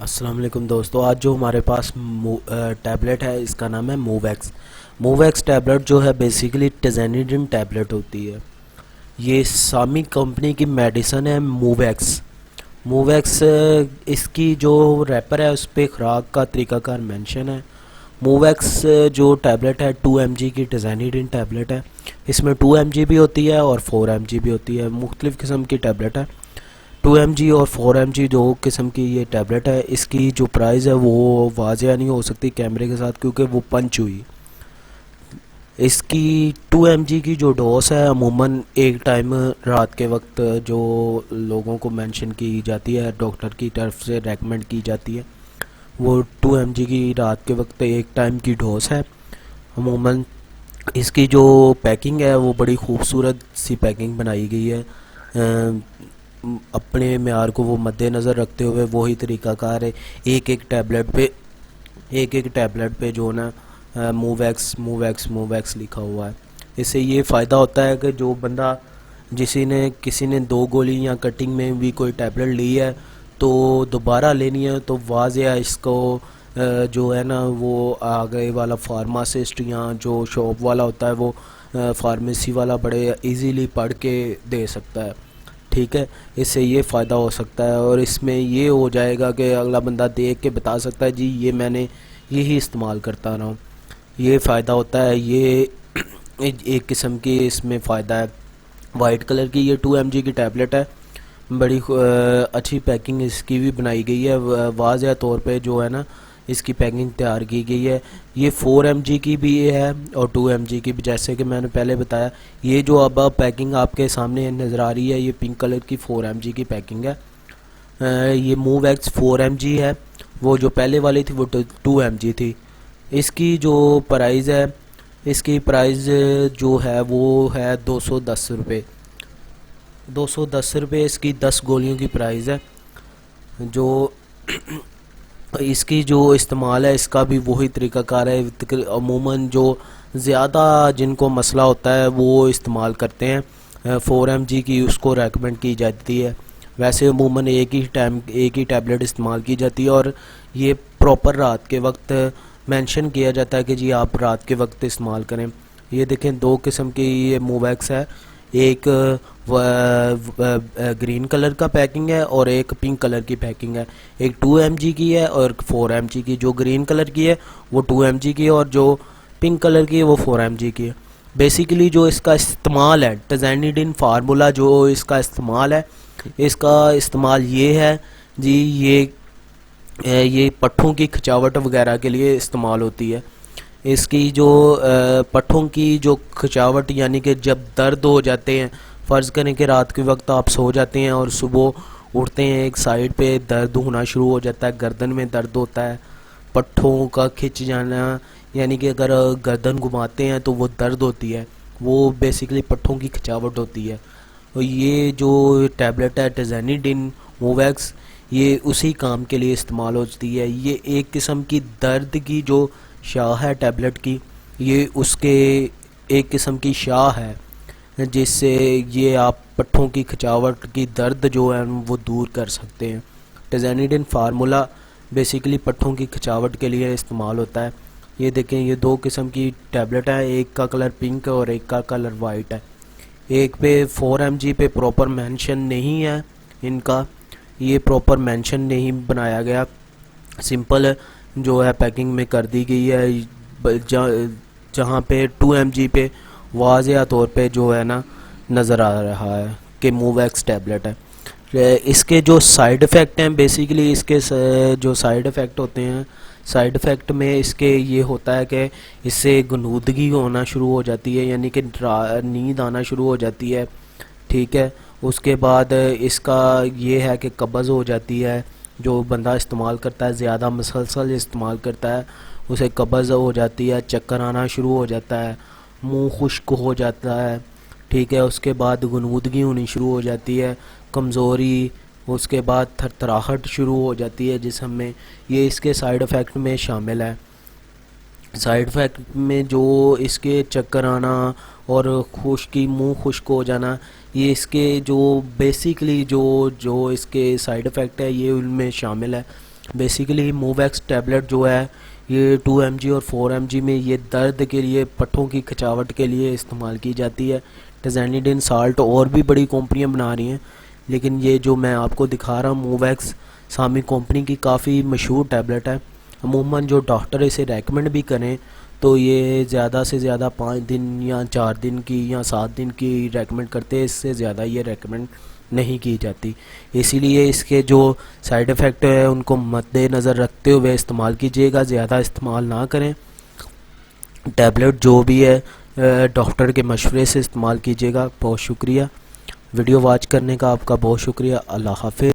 السلام علیکم دوستو، آج جو ہمارے پاس ٹیبلٹ ہے اس کا نام ہے موویکس ٹیبلٹ جو ہے بیسیکلی ٹیزینیڈن ٹیبلٹ ہوتی ہے. یہ سامی کمپنی کی میڈیسن ہے. موویکس اس کی جو ریپر ہے اس پہ خوراک کا طریقہ کار مینشن ہے. موویکس جو ٹیبلٹ ہے 2 mg کی ٹیزینیڈن ٹیبلٹ ہے. اس میں 2 mg بھی ہوتی ہے اور 4 mg بھی ہوتی ہے. مختلف قسم کی ٹیبلٹ ہے. 2 mg اور 4 mg دو قسم کی یہ ٹیبلٹ ہے. اس کی جو پرائز ہے وہ واضح نہیں ہو سکتی کیمرے کے ساتھ کیونکہ وہ پنچ ہوئی. اس کی 2 mg کی جو ڈوز ہے عموماً ایک ٹائم رات کے وقت جو لوگوں کو مینشن کی جاتی ہے ڈاکٹر کی طرف سے ریکمنڈ کی جاتی ہے وہ 2 mg کی رات کے وقت ایک ٹائم کی ڈوز ہے. عموماً اس کی جو پیکنگ ہے وہ بڑی خوبصورت سی پیکنگ بنائی گئی ہے. اپنے معیار کو وہ مد نظر رکھتے ہوئے وہی طریقہ کار ہے. ایک ایک ٹیبلٹ پہ جو نا موویکس لکھا ہوا ہے. اس سے یہ فائدہ ہوتا ہے کہ جو بندہ کسی نے 2 گولی یا کٹنگ میں بھی کوئی ٹیبلٹ لی ہے تو دوبارہ لینی ہے تو واضح اس کو جو ہے نا وہ آگے والا فارماسسٹ یا جو شاپ والا ہوتا ہے وہ فارمیسی والا بڑے ایزیلی پڑھ کے دے سکتا ہے. ٹھیک ہے، اس سے یہ فائدہ ہو سکتا ہے اور اس میں یہ ہو جائے گا کہ اگلا بندہ دیکھ کے بتا سکتا ہے جی یہ میں نے یہی استعمال کرتا رہا ہوں. یہ فائدہ ہوتا ہے. یہ ایک قسم کی اس میں فائدہ ہے. وائٹ کلر کی یہ 2 mg کی ٹیبلٹ ہے. بڑی اچھی پیکنگ اس کی بھی بنائی گئی ہے. واضح طور پہ جو ہے نا اس کی پیکنگ تیار کی گئی ہے. یہ 4 mg کی بھی ہے اور 2 mg کی بھی. جیسے کہ میں نے پہلے بتایا یہ جو اب پیکنگ آپ کے سامنے نظر آ رہی ہے یہ پنک کلر کی 4 mg کی پیکنگ ہے. یہ موویکس 4 mg ہے. وہ جو پہلے والی تھی وہ 2 mg تھی. اس کی جو پرائز ہے جو ہے وہ ہے 210 روپے. 210 روپے اس کی 10 گولیوں کی پرائز ہے. جو اس کی جو استعمال ہے اس کا بھی وہی طریقہ کار ہے. عموماً جو زیادہ جن کو مسئلہ ہوتا ہے وہ استعمال کرتے ہیں 4 mg کی اس کو ریکمنڈ کی جاتی ہے. ویسے عموماً ایک ہی ٹیبلٹ استعمال کی جاتی ہے اور یہ پراپر رات کے وقت مینشن کیا جاتا ہے کہ جی آپ رات کے وقت استعمال کریں. یہ دیکھیں 2 قسم کی یہ موویکس ہے. ایک گرین کلر کا پیکنگ ہے اور ایک پنک کلر کی پیکنگ ہے. ایک 2 mg کی ہے اور 4 mg کی. جو گرین کلر کی ہے وہ 2 mg کی اور جو پنک کلر کی ہے وہ 4 mg کی ہے. بیسیکلی جو اس کا استعمال ہے ٹیزینیڈن فارمولا جو اس کا استعمال ہے اس کا استعمال یہ ہے جی یہ پٹھوں کی کھچاوٹ وغیرہ کے لیے استعمال ہوتی ہے. اس کی جو پٹھوں کی جو کھچاوٹ یعنی کہ جب درد ہو جاتے ہیں، فرض کریں کہ رات کے وقت آپ سو جاتے ہیں اور صبح اٹھتے ہیں ایک سائیڈ پہ درد ہونا شروع ہو جاتا ہے، گردن میں درد ہوتا ہے، پٹھوں کا کھچ جانا یعنی کہ اگر گردن گھماتے ہیں تو وہ درد ہوتی ہے، وہ بیسیکلی پٹھوں کی کھچاوٹ ہوتی ہے. اور یہ جو ٹیبلٹ ہے ٹیزینیڈن موویکس یہ اسی کام کے لیے استعمال ہوتی ہے. یہ ایک قسم کی درد کی جو شاہ ہے ٹیبلٹ کی، یہ اس کے ایک قسم کی شاہ ہے جس سے یہ آپ پٹھوں کی کھچاوٹ کی درد جو ہے وہ دور کر سکتے ہیں. ٹیزینیڈن فارمولا بیسیکلی پٹھوں کی کھچاوٹ کے لیے استعمال ہوتا ہے. یہ دیکھیں یہ 2 قسم کی ٹیبلٹ ہے. ایک کا کلر پنک ہے اور ایک کا کلر وائٹ ہے. ایک پہ 4 mg پہ پراپر مینشن نہیں ہے ان کا، یہ پراپر مینشن نہیں بنایا گیا، سمپل جو ہے پیکنگ میں کر دی گئی ہے جہاں پہ 2 mg پہ واضح طور پہ جو ہے نا نظر آ رہا ہے کہ موویکس ٹیبلٹ ہے. اس کے جو سائیڈ ایفیکٹ ہیں بیسیکلی اس کے جو سائیڈ ایفیکٹ ہوتے ہیں، سائیڈ ایفیکٹ میں اس کے یہ ہوتا ہے کہ اس سے غنودگی ہونا شروع ہو جاتی ہے یعنی کہ نیند آنا شروع ہو جاتی ہے. ٹھیک ہے، اس کے بعد اس کا یہ ہے کہ قبض ہو جاتی ہے. جو بندہ استعمال کرتا ہے زیادہ مسلسل استعمال کرتا ہے اسے قبض ہو جاتی ہے، چکر آنا شروع ہو جاتا ہے، منہ خشک ہو جاتا ہے. ٹھیک ہے، اس کے بعد غنودگی ہونی شروع ہو جاتی ہے، کمزوری، اس کے بعد تھرتھراہٹ شروع ہو جاتی ہے جسم میں. یہ اس کے سائیڈ ایفیکٹ میں شامل ہے. سائیڈ ایفیکٹ میں جو اس کے چکر آنا اور خشکی، منہ خشک ہو جانا، یہ اس کے جو بیسیکلی جو اس کے سائیڈ ایفیکٹ ہے یہ ان میں شامل ہے. بیسیکلی موویکس ٹیبلٹ جو ہے یہ 2 mg اور 4 mg میں یہ درد کے لیے، پٹھوں کی کھچاوٹ کے لیے استعمال کی جاتی ہے. ٹزینیڈین سالٹ اور بھی بڑی کمپنیاں بنا رہی ہیں، لیکن یہ جو میں آپ کو دکھا رہا ہوں موویکس سامی کمپنی کی کافی مشہور ٹیبلٹ ہے. عموماً جو ڈاکٹر اسے ریکمنڈ بھی کریں تو یہ زیادہ سے زیادہ 5 دن یا 4 دن کی یا 7 دن کی ریکمنڈ کرتے ہیں، اس سے زیادہ یہ ریکمنڈ نہیں کی جاتی. اسی لیے اس کے جو سائیڈ ایفیکٹ ہے ان کو مد نظر رکھتے ہوئے استعمال کیجیے گا، زیادہ استعمال نہ کریں. ٹیبلٹ جو بھی ہے ڈاکٹر کے مشورے سے استعمال کیجیے گا. بہت شکریہ ویڈیو واچ کرنے کا، آپ کا بہت شکریہ. اللہ حافظ.